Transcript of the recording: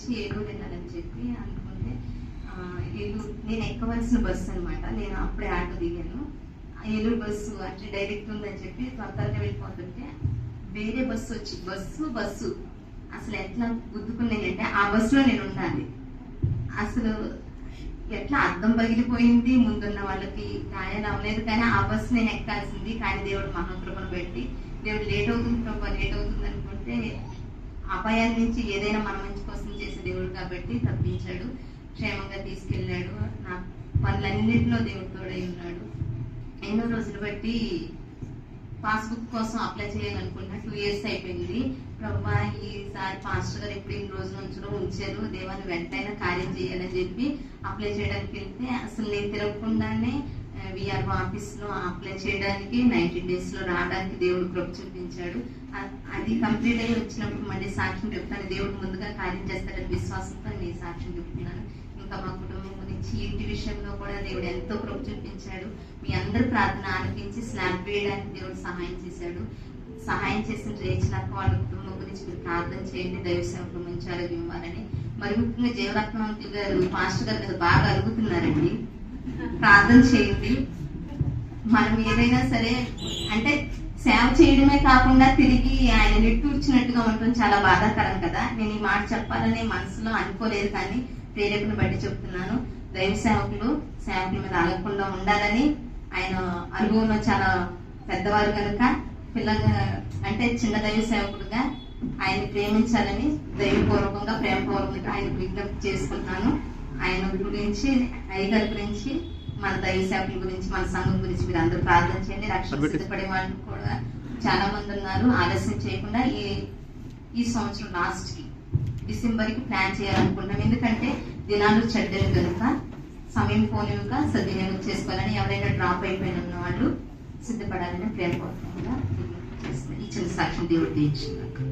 నుంచి ఏలూరు వెళ్ళాలని చెప్పి అనుకుంటే ఏలూరు నేను ఎక్కవలసిన బస్సు అనమాట. నేను అప్పుడే ఆటో దిగాను. ఏలూరు బస్సు అంటే డైరెక్ట్ ఉందని చెప్పి త్వరగా వెళ్ళిపోతుంటే వేరే బస్సు వచ్చి బస్సు అసలు ఎట్లా గుద్దుకున్నానంటే ఆ బస్సులో నేను ఉండాలి. అసలు ఎట్లా అద్దం పగిలిపోయింది, ముందున్న వాళ్ళకి గాయాలు అవ్వలేదు, కానీ ఆ బస్సు నేను ఎక్కాల్సింది. కానీ దేవుడు మహాకృపను పెట్టి దేవుడు లేట్ అవుతుంది అనుకుంటే అపాయాల నుంచి ఏదైనా మన మంచి కోసం చేసే దేవుడు కాబట్టి తప్పించాడు, క్షేమంగా తీసుకెళ్ళాడు. నా పనులన్నింటిలో దేవుడు తోడై ఉన్నాడు. ఎన్నో రోజులు బట్టి పాస్బుక్ కోసం అప్లై చేయాలనుకున్నా 2 years అయిపోయింది. ప్రభా ఈసారి పాస్టర్ గారు ఎప్పుడు ఇన్ని రోజులు ఉంచారు, దేవాన్ని వెంటనే కార్యం చేయాలని చెప్పి అప్లై చేయడానికి వెళ్తే అసలు నేను తిరగకుండానే విఆర్ఓ ఆఫీస్ లో అప్లై చేయడానికి 90 days లో రావడానికి దేవుడు కృప చూపించాడు. అది కంప్లీట్ అయ్యి వచ్చినప్పుడు మళ్ళీ సాక్ష్యం చెప్తాను. దేవుడు ముందుగా కార్యం చేస్తాడని విశ్వాసంతో నేను సాక్ష్యం చెప్తున్నాను. ఇంకా మా కుటుంబం గురించి ఇంటి విషయంలో కూడా దేవుడు ఎంతో కృప చూపించాడు. మీ అందరి ప్రార్థన ఆలకించి స్లాబ్ వేయడానికి దేవుడు సహాయం చేశాడు. సహాయం చేసిన రేచినాక వాళ్ళ కుటుంబం గురించి మీరు ప్రార్థన చేయండి, దైవ సేవకులు మంచి ఆరోగ్యం ఇవ్వాలని. మరి ముఖ్యంగా జీవరత్నవంతులు గారు పాస్టర్ గారు కదా బాగా అడుగుతున్నారండి, ప్రార్థన చేయండి. మనం ఏదైనా సరే అంటే సేవ చేయడమే కాకుండా తిరిగి ఆయన నిట్టూర్చినట్టుగా ఉండటం చాలా బాధాకరం కదా. నేను ఈ మాట చెప్పాలని మనసులో అనుకోలేదు, కానీ ప్రేరేపణ బట్టి చెప్తున్నాను. దైవ సేవకుల మీద ఆగకుండా ఉండాలని, ఆయన అనుభవంలో చాలా పెద్దవారు కనుక పిల్లగా అంటే చిన్న దైవ సేవకుడుగా ఆయన ప్రేమించాలని దైవపూర్వకంగా ప్రేమపూర్వకంగా ఆయన విజ్ఞప్తి చేసుకుంటున్నాను. ఆయన గురించి, అయ్యగారి గురించి, మన దైవ సేవకుల గురించి, మన సంఘం గురించి మీరు అందరూ ప్రార్థన చేయండి. రక్షణ సిద్ధపడే వాళ్ళు కూడా చాలా మంది ఉన్నారు. ఆలస్యం చేయకుండా ఈ సంవత్సరం లాస్ట్ కి డిసెంబర్ కి ప్లాన్ చేయాలనుకుంటున్నాం. ఎందుకంటే దినాలు చెడ్డలు కనుక సమయం పోనివిగా సద్వినియోగం చేసుకోవాలని, ఎవరైనా డ్రాప్ అయిపోయిన ఉన్న వాళ్ళు సిద్ధపడాలని ప్రేమపూర్వకంగా ఈ చిన్న సాక్ష్యం దేవుడు తీర్చున్నారు.